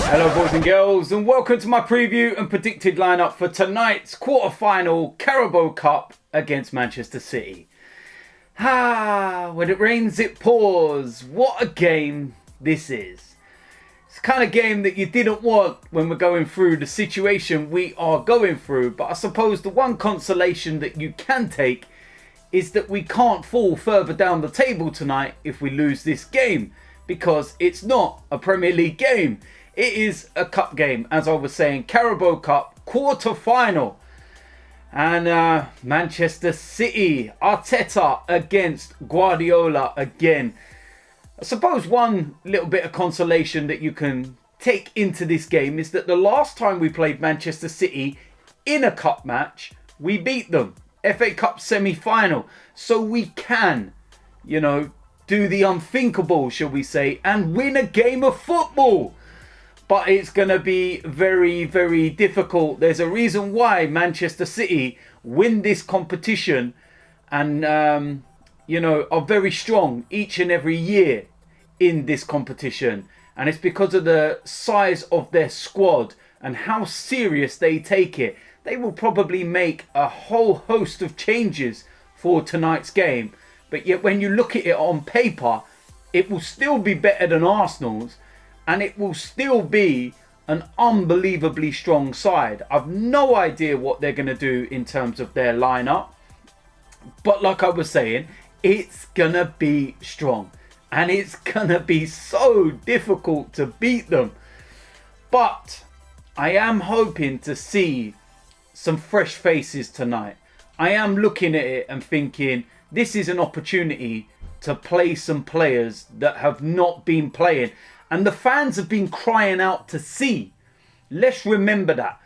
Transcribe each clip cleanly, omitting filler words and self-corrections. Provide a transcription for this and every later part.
Hello boys and girls, and welcome to my preview and predicted lineup for tonight's quarter-final Carabao Cup against Manchester City. When it rains it pours. What a game this is. It's the kind of game that you didn't want when we're going through the situation we are going through, but I suppose the one consolation that you can take is that we can't fall further down the table tonight if we lose this game, because it's not a Premier League game. It is a cup game, as I was saying, Carabao Cup quarter-final. And Manchester City, Arteta against Guardiola again. I suppose one little bit of consolation that you can take into this game is that the last time we played Manchester City in a cup match, we beat them. FA Cup semi-final. So we can, do the unthinkable, shall we say, and win a game of football. But it's going to be very, very difficult. There's a reason why Manchester City win this competition and, are very strong each and every year in this competition. And it's because of the size of their squad and how serious they take it. They will probably make a whole host of changes for tonight's game. But yet when you look at it on paper, it will still be better than Arsenal's. And it will still be an unbelievably strong side. I've no idea what they're going to do in terms of their lineup. But like I was saying, it's going to be strong. And it's going to be so difficult to beat them. But I am hoping to see some fresh faces tonight. I am looking at it and thinking this is an opportunity to play some players that have not been playing. And the fans have been crying out to see. Let's remember that.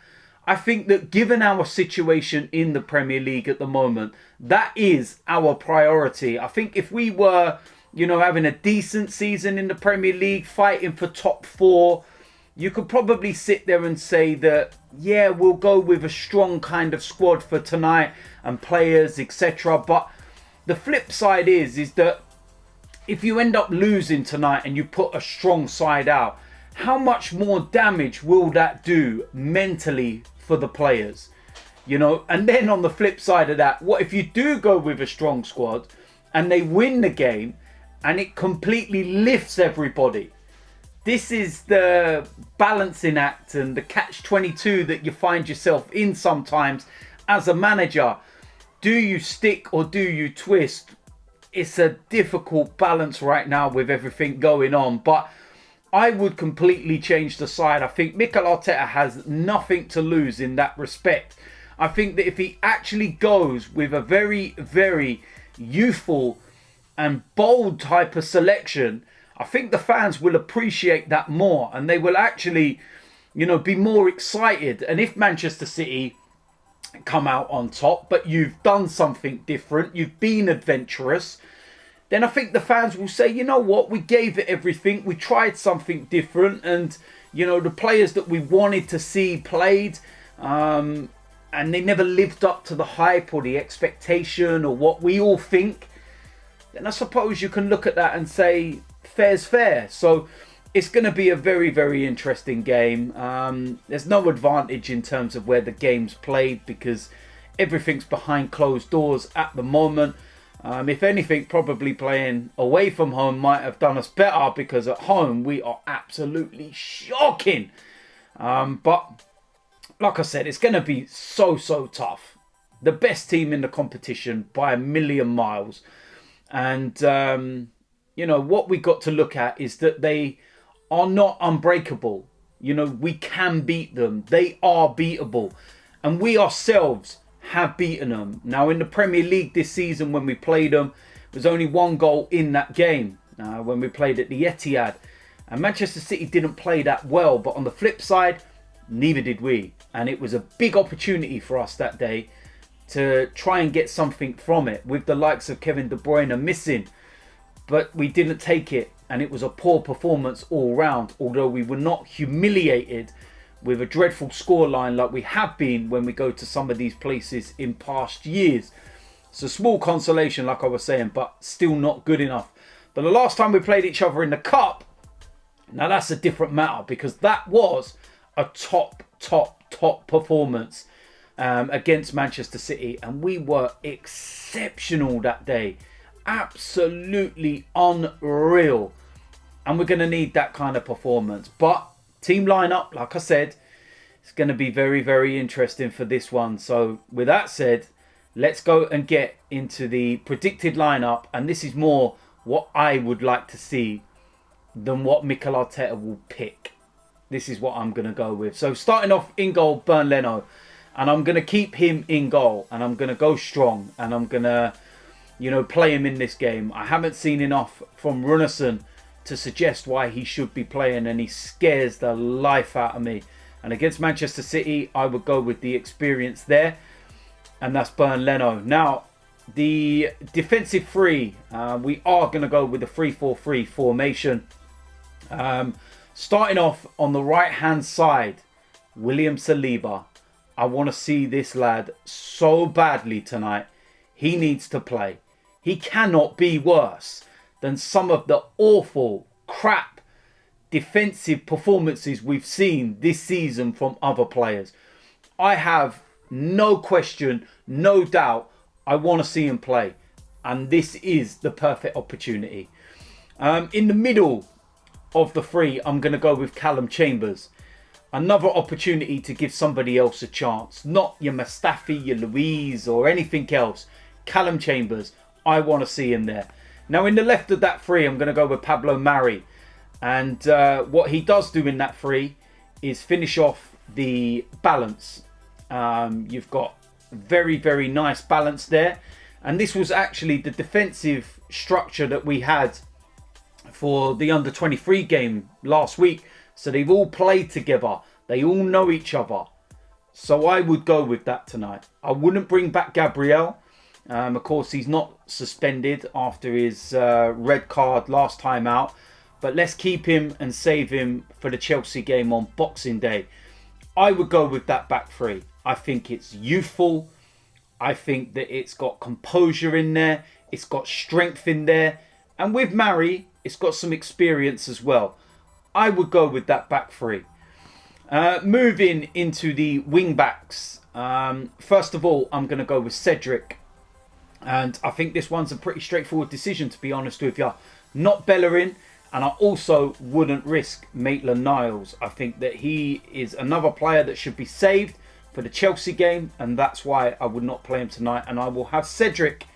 I think that given our situation in the Premier League at the moment, that is our priority. I think if we were, having a decent season in the Premier League, fighting for top 4, you could probably sit there and say that, yeah, we'll go with a strong kind of squad for tonight and players, etc. But the flip side is that if you end up losing tonight and you put a strong side out, how much more damage will that do mentally for the players? And then on the flip side of that, what if you do go with a strong squad and they win the game and it completely lifts everybody? This is the balancing act and the catch-22 that you find yourself in sometimes as a manager. Do you stick or do you twist? It's a difficult balance right now with everything going on. But I would completely change the side. I think Mikel Arteta has nothing to lose in that respect. I think that if he actually goes with a very, very youthful and bold type of selection, I think the fans will appreciate that more. And they will actually, be more excited. And if Manchester City come out on top, but you've done something different, you've been adventurous, then I think the fans will say, you know what, we gave it everything, we tried something different, and the players that we wanted to see played, and they never lived up to the hype or the expectation or what we all think. Then I suppose you can look at that and say fair's fair. So it's going to be a very, very interesting game. There's no advantage in terms of where the game's played because everything's behind closed doors at the moment. If anything, probably playing away from home might have done us better because at home we are absolutely shocking. But like I said, it's going to be so tough. The best team in the competition by a million miles. And, what we got to look at is that they are not unbreakable. We can beat them. They are beatable. And we ourselves have beaten them. Now, in the Premier League this season, when we played them, there was only one goal in that game when we played at the Etihad. And Manchester City didn't play that well. But on the flip side, neither did we. And it was a big opportunity for us that day to try and get something from it with the likes of Kevin De Bruyne missing. But we didn't take it. And it was a poor performance all round, although we were not humiliated with a dreadful scoreline like we have been when we go to some of these places in past years. It's a small consolation, like I was saying, but still not good enough. But the last time we played each other in the Cup, Now that's a different matter, because that was a top performance against Manchester City, and we were exceptional that day. Absolutely unreal. And we're going to need that kind of performance. But team lineup, like I said, it's going to be very, very interesting for this one. So with that said, let's go and get into the predicted lineup. And this is more what I would like to see than what Mikel Arteta will pick. This is what I'm going to go with. So starting off in goal, Leno. And I'm going to keep him in goal. And I'm going to go strong. And I'm going to, play him in this game. I haven't seen enough from Runarsson to suggest why he should be playing. And he scares the life out of me. And against Manchester City, I would go with the experience there. And that's Leno. Now, the defensive three, we are going to go with the 3-4-3 formation. Starting off on the right-hand side, William Saliba. I want to see this lad so badly tonight. He needs to play. He cannot be worse than some of the awful, crap defensive performances we've seen this season from other players. I have no question, no doubt, I want to see him play. And this is the perfect opportunity. In the middle of the three, I'm going to go with Callum Chambers. Another opportunity to give somebody else a chance. Not your Mustafi, your Luiz or anything else. Callum Chambers, I want to see him there. Now in the left of that three, I'm going to go with Pablo Mari. And what he does do in that three is finish off the balance. You've got very, very nice balance there. And this was actually the defensive structure that we had for the under-23 game last week. So they've all played together. They all know each other. So I would go with that tonight. I wouldn't bring back Gabriel. Of course, he's not suspended after his red card last time out. But let's keep him and save him for the Chelsea game on Boxing Day. I would go with that back three. I think it's youthful. I think that it's got composure in there. It's got strength in there. And with Mari, it's got some experience as well. I would go with that back three. Moving into the wing backs. First of all, I'm going to go with Cedric. And I think this one's a pretty straightforward decision, to be honest with you. Not Bellerin. And I also wouldn't risk Maitland-Niles. I think that he is another player that should be saved for the Chelsea game. And that's why I would not play him tonight. And I will have Cedric.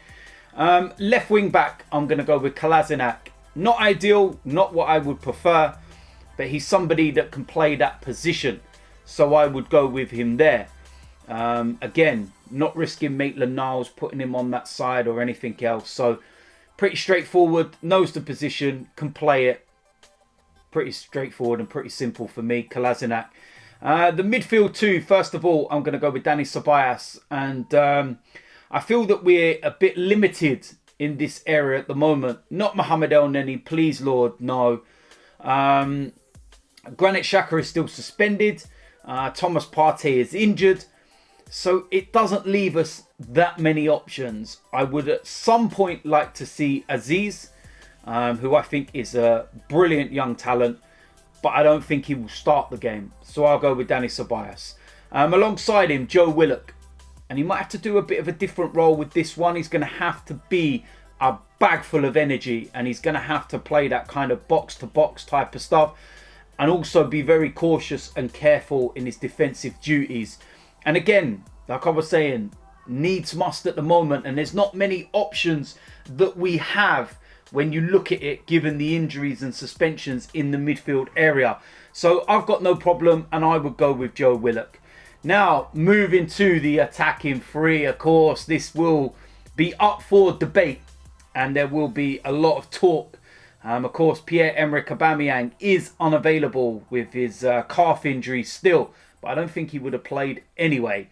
Left wing back, I'm going to go with Kolasinac. Not ideal, not what I would prefer. But he's somebody that can play that position. So I would go with him there. Again, not risking Maitland-Niles, putting him on that side or anything else. So pretty straightforward, knows the position, can play it. Pretty straightforward and pretty simple for me, Kolasinac. The midfield two, first of all, I'm going to go with Dani Ceballos. And I feel that we're a bit limited in this area at the moment. Not Mohamed El Neni, please Lord, no. Granit Xhaka is still suspended. Thomas Partey is injured. So it doesn't leave us that many options. I would at some point like to see Aziz, who I think is a brilliant young talent, but I don't think he will start the game. So I'll go with Dani Ceballos. Alongside him, Joe Willock. And he might have to do a bit of a different role with this one. He's going to have to be a bag full of energy, and he's going to have to play that kind of box-to-box type of stuff, and also be very cautious and careful in his defensive duties. And again, like I was saying, needs must at the moment, and there's not many options that we have when you look at it, given the injuries and suspensions in the midfield area. So I've got no problem, and I would go with Joe Willock. Now, moving to the attacking three, of course, this will be up for debate, and there will be a lot of talk. Of course, Pierre-Emerick Aubameyang is unavailable with his calf injury still, but I don't think he would have played anyway.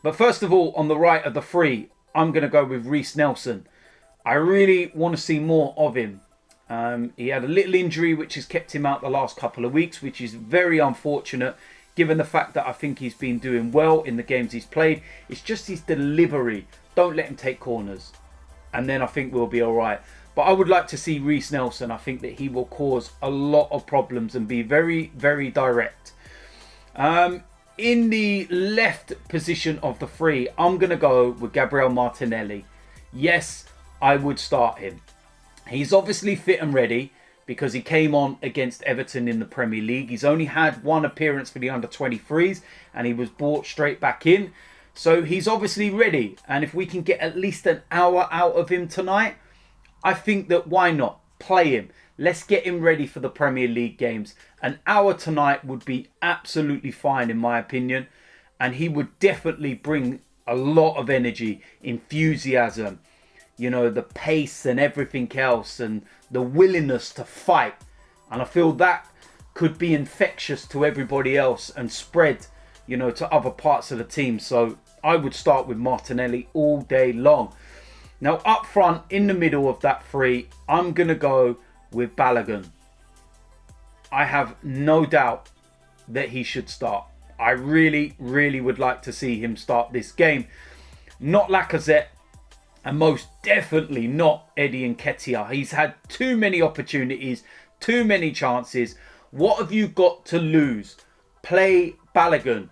But first of all, on the right of the three, I'm going to go with Reiss Nelson. I really want to see more of him. He had a little injury which has kept him out the last couple of weeks, which is very unfortunate given the fact that I think he's been doing well in the games he's played. It's just his delivery. Don't let him take corners. And then I think we'll be all right. But I would like to see Reiss Nelson. I think that he will cause a lot of problems and be very, very direct. In the left position of the three, I'm going to go with Gabriel Martinelli. Yes, I would start him. He's obviously fit and ready because he came on against Everton in the Premier League. He's only had one appearance for the under-23s and he was brought straight back in. So he's obviously ready. And if we can get at least an hour out of him tonight, I think that why not? Play him. Let's get him ready for the Premier League games. An hour tonight would be absolutely fine in my opinion. And he would definitely bring a lot of energy, enthusiasm, you know, the pace and everything else and the willingness to fight. And I feel that could be infectious to everybody else and spread, you know, to other parts of the team. So I would start with Martinelli all day long. Now up front, in the middle of that three, I'm going to go with Bellerin. I have no doubt that he should start. I really, really would like to see him start this game. Not Lacazette, and most definitely not Eddie Nketiah. He's had too many opportunities, too many chances. What have you got to lose? Play Bellerin.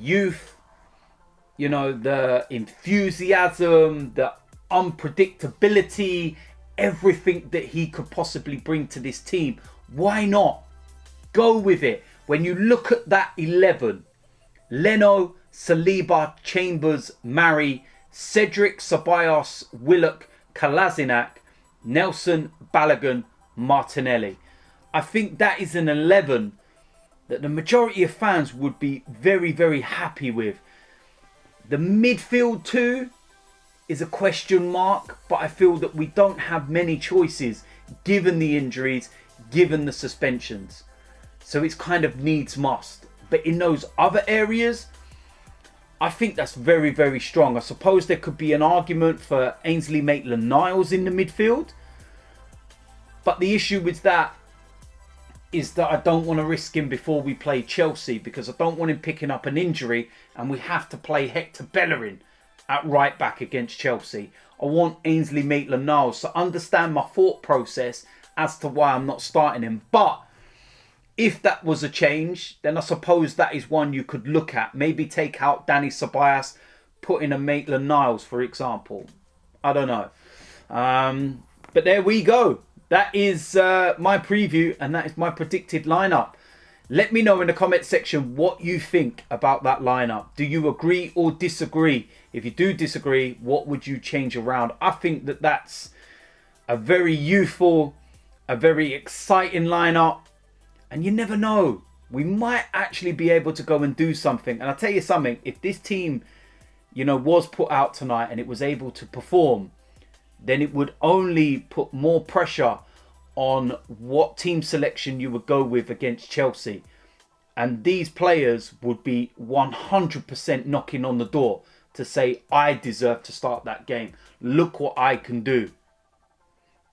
Youth, you know, the enthusiasm, the unpredictability, everything that he could possibly bring to this team. Why not? Go with it. When you look at that 11, Leno, Saliba, Chambers, Mari, Cedric, Cabellos, Willock, Kolasinac, Nelson, Bellerin, Martinelli. I think that is an 11 that the majority of fans would be very, very happy with. The midfield too is a question mark, but I feel that we don't have many choices given the injuries, given the suspensions. So it's kind of needs must. But in those other areas, I think that's very, very strong. I suppose there could be an argument for Ainsley Maitland-Niles in the midfield. But the issue with that is that I don't want to risk him before we play Chelsea, because I don't want him picking up an injury and we have to play Hector Bellerin at right back against Chelsea. I want Ainsley Maitland-Niles to understand my thought process as to why I'm not starting him. But if that was a change, then I suppose that is one you could look at. Maybe take out Danny Ceballos, put in a Maitland-Niles, for example. I don't know. But there we go. That is my preview and that is my predicted lineup. Let me know in the comment section what you think about that lineup. Do you agree or disagree? If you do disagree, what would you change around? I think that that's a very youthful, a very exciting lineup. And you never know. We might actually be able to go and do something. And I'll tell you something. If this team, you know, was put out tonight and it was able to perform, then it would only put more pressure on what team selection you would go with against Chelsea. And these players would be 100% knocking on the door to say, I deserve to start that game. Look what I can do.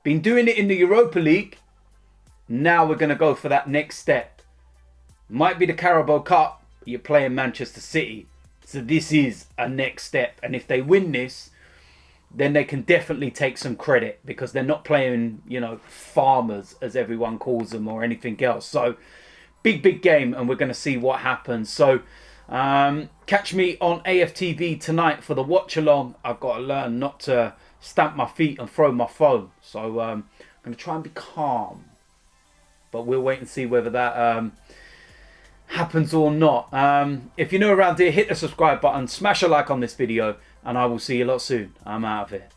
Been doing it in the Europa League. Now we're going to go for that next step. Might be the Carabao Cup, but you're playing Manchester City. So this is a next step. And if they win this, then they can definitely take some credit, because they're not playing, you know, farmers, as everyone calls them, or anything else. So big, big game, and we're going to see what happens. So catch me on AFTV tonight for the watch along. I've got to learn not to stamp my feet and throw my phone. So I'm going to try and be calm. But we'll wait and see whether that happens or not. If you're new around here, hit the subscribe button, smash a like on this video, and I will see you a lot soon. I'm out of here.